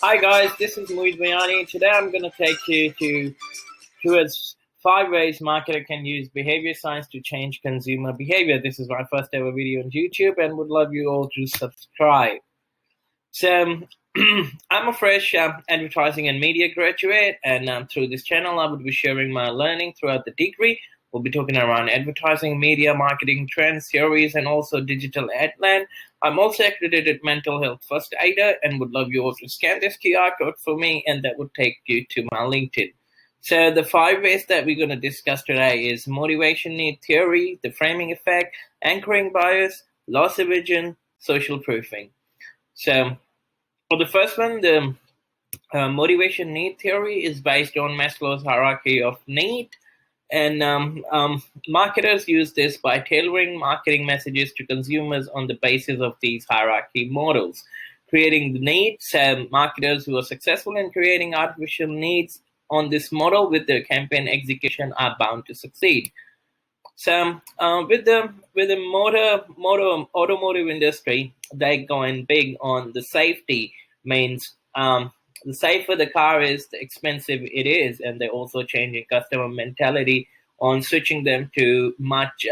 Hi guys, this is Muid Bayani. Today I'm going to take you towards 5 ways marketer can use behavior science to change consumer behavior. This is my first ever video on YouTube and would love you all to subscribe. So I'm a fresh advertising and media graduate, and through this channel I would be sharing my learning throughout the degree. We'll be talking around advertising, media, marketing trends, theories, and also digital ad land. I'm also accredited mental health first aider and would love you all to scan this QR code for me, and that would take you to my LinkedIn. So the 5 ways that we're going to discuss today is motivation need theory, the framing effect, anchoring bias, loss aversion, social proofing. So for the first one, the motivation need theory is based on Maslow's hierarchy of need. And marketers use this by tailoring marketing messages to consumers on the basis of these hierarchy models, creating the needs. Marketers who are successful in creating artificial needs on this model with their campaign execution are bound to succeed. So with the automotive industry, they're going big on the safety. Means the safer the car is, the expensive it is, and they're also changing customer mentality on switching them to much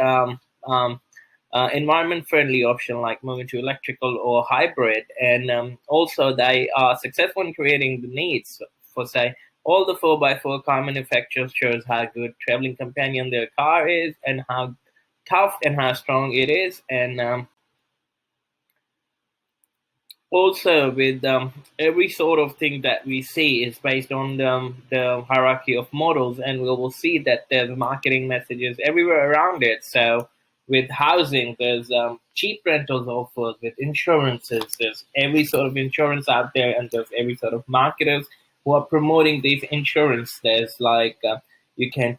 environment friendly option like moving to electrical or hybrid. And also they are successful in creating the needs for, say, all the 4x4 car manufacturers shows how good traveling companion their car is and how tough and how strong it is. And also with every sort of thing that we see is based on the hierarchy of models, and we will see that there's marketing messages everywhere around it. So with housing, there's cheap rentals offers. With insurances, there's every sort of insurance out there, and there's every sort of marketers who are promoting these insurance. There's like you can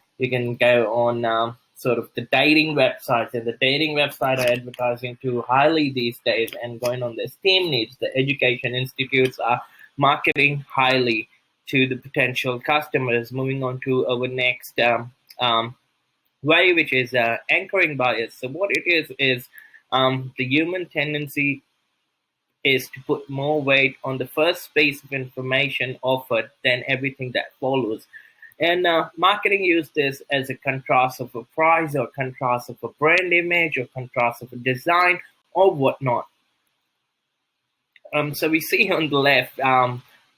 go on sort of the dating websites, and the dating website are advertising too highly these days and going on their STEAM needs. The education institutes are marketing highly to the potential customers. Moving on to our next way, which is anchoring bias. So what it is the human tendency is to put more weight on the first piece of information offered than everything that follows. And marketing use this as a contrast of a price or contrast of a brand image or contrast of a design or whatnot. So we see on the left,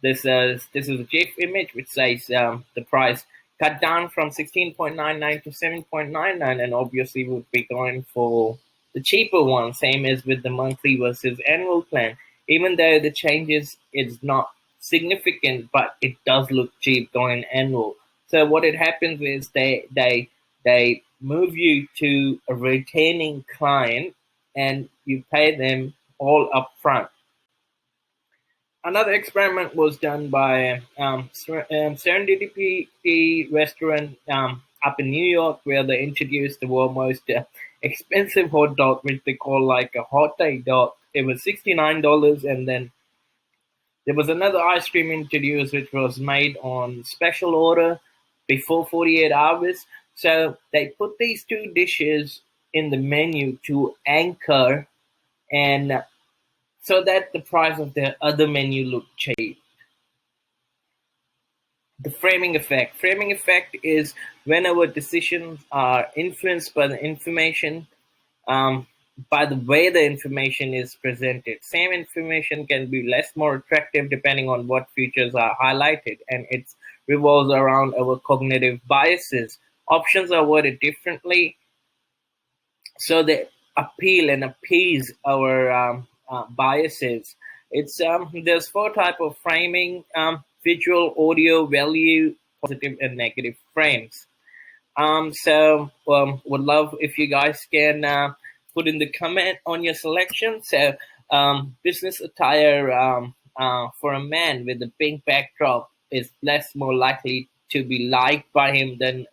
this is a GIF image which says the price cut down from 16.99 to 7.99, and obviously would be going for the cheaper one. Same as with the monthly versus annual plan. Even though the changes is not significant, but it does look cheap going annual. So what it happens is they move you to a retaining client, and you pay them all up front. Another experiment was done by Serendipity Restaurant up in New York, where they introduced the world's most expensive hot dog, which they call like a hot dog. It was $69, and then there was another ice cream introduced, which was made on special order before 48 hours. So they put these two dishes in the menu to anchor, and so that the price of the other menu looked cheap. The framing effect. Framing effect is when our decisions are influenced by the information, by the way the information is presented. Same information can be less more attractive depending on what features are highlighted, and it revolves around our cognitive biases. Options are worded differently, so they appeal and appease our biases. It's there's four type of framing: visual, audio, value, positive, and negative frames. Would love if you guys can put in the comment on your selection. So business attire for a man with a pink backdrop is less more likely to be liked by him than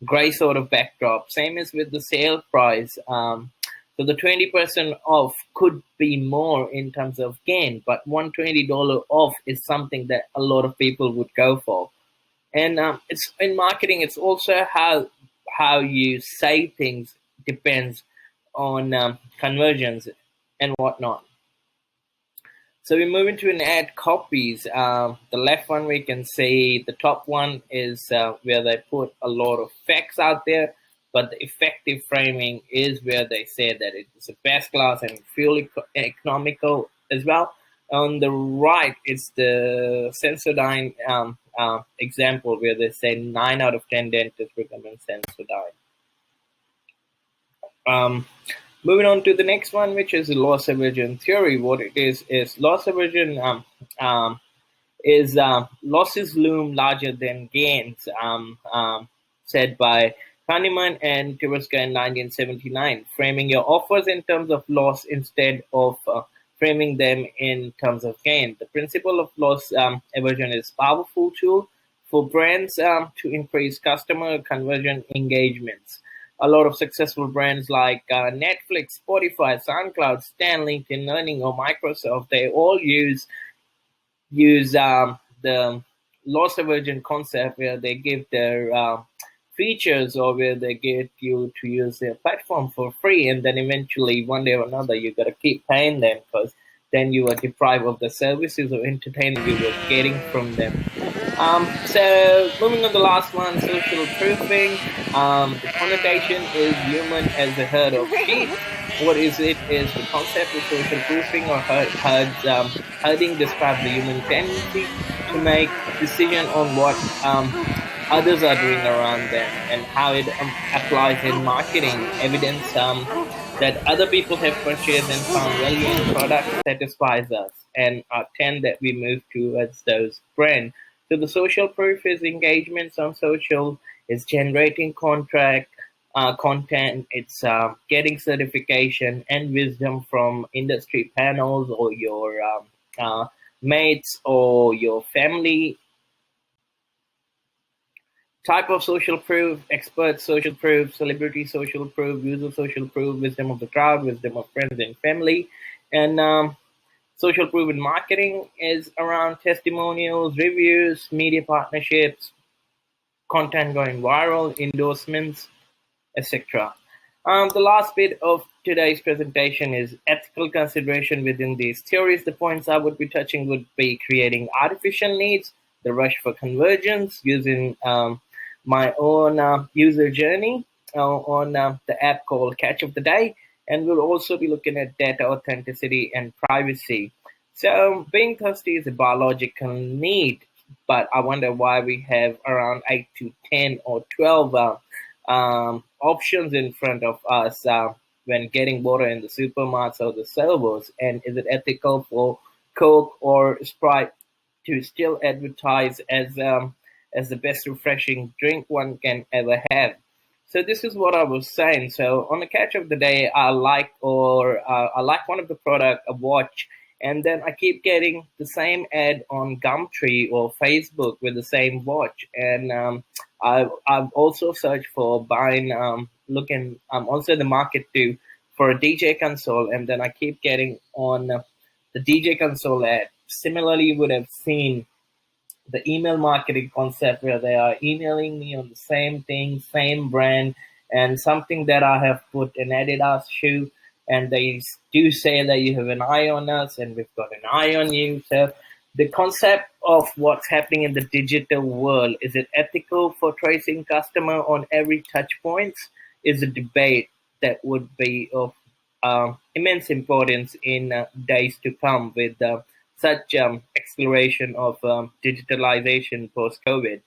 gray sort of backdrop. Same as with the sale price. So the 20% off could be more in terms of gain, but $120 off is something that a lot of people would go for. And it's in marketing. It's also how you say things depends on conversions and whatnot. So we move into an ad copies. The left one, we can see the top one is where they put a lot of facts out there, but the effective framing is where they say that it is a best class and fuel economical as well. On the right, it's the Sensodyne example where they say 9 out of 10 dentists recommend Sensodyne. Moving on to the next one, which is the loss aversion theory. What it is loss aversion is losses loom larger than gains, said by Kahneman and Tversky in 1979, framing your offers in terms of loss instead of framing them in terms of gain. The principle of loss aversion is a powerful tool for brands to increase customer conversion engagements. A lot of successful brands like Netflix, Spotify, SoundCloud, Stan, LinkedIn Learning, or Microsoft, they all use the loss aversion concept where they give their features or where they get you to use their platform for free, and then eventually one day or another you got to keep paying them because then you are deprived of the services or entertainment you were getting from them. So moving on to the last one, social proofing. The connotation is human as a herd of sheep. What is it? Is the concept of social proofing or herding describes the human tendency to make decision on what others are doing around them and how it applies in marketing. Evidence that other people have purchased and found value in products satisfies us and tend that we move towards those brands. So the social proof is engagements on social, it's generating content, it's getting certification and wisdom from industry panels or your mates or your family. Type of social proof: expert social proof, celebrity social proof, user social proof, wisdom of the crowd, wisdom of friends and family. And social proof in marketing is around testimonials, reviews, media partnerships, content going viral, endorsements, etc. The last bit of today's presentation is ethical consideration within these theories. The points I would be touching would be creating artificial needs, the rush for convergence, using my own user journey on the app called Catch of the Day. And we'll also be looking at data authenticity and privacy. So being thirsty is a biological need, but I wonder why we have around 8 to 10 or 12 options in front of us when getting water in the supermarkets or the servers. And is it ethical for Coke or Sprite to still advertise as the best refreshing drink one can ever have? So this is what I was saying. So on the Catch of the Day, I like one of the product, a watch, and then I keep getting the same ad on Gumtree or Facebook with the same watch. And I've also searched for buying, looking, I'm also in the market too for a DJ console, and then I keep getting on the DJ console ad. Similarly, you would have seen the email marketing concept where they are emailing me on the same thing, same brand, and something that I have put an Adidas shoe, and they do say that you have an eye on us and we've got an eye on you. So the concept of what's happening in the digital world, is it ethical for tracing customer on every touch points, is a debate that would be of immense importance in days to come with such acceleration of digitalization post-COVID.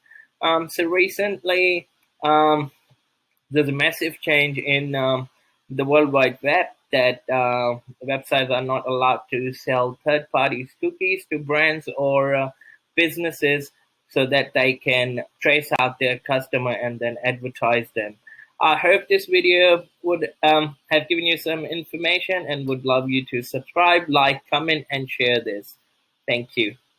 So recently, there's a massive change in the World Wide Web that websites are not allowed to sell third-party cookies to brands or businesses so that they can trace out their customer and then advertise them. I hope this video would have given you some information and would love you to subscribe, like, comment, and share this. Thank you.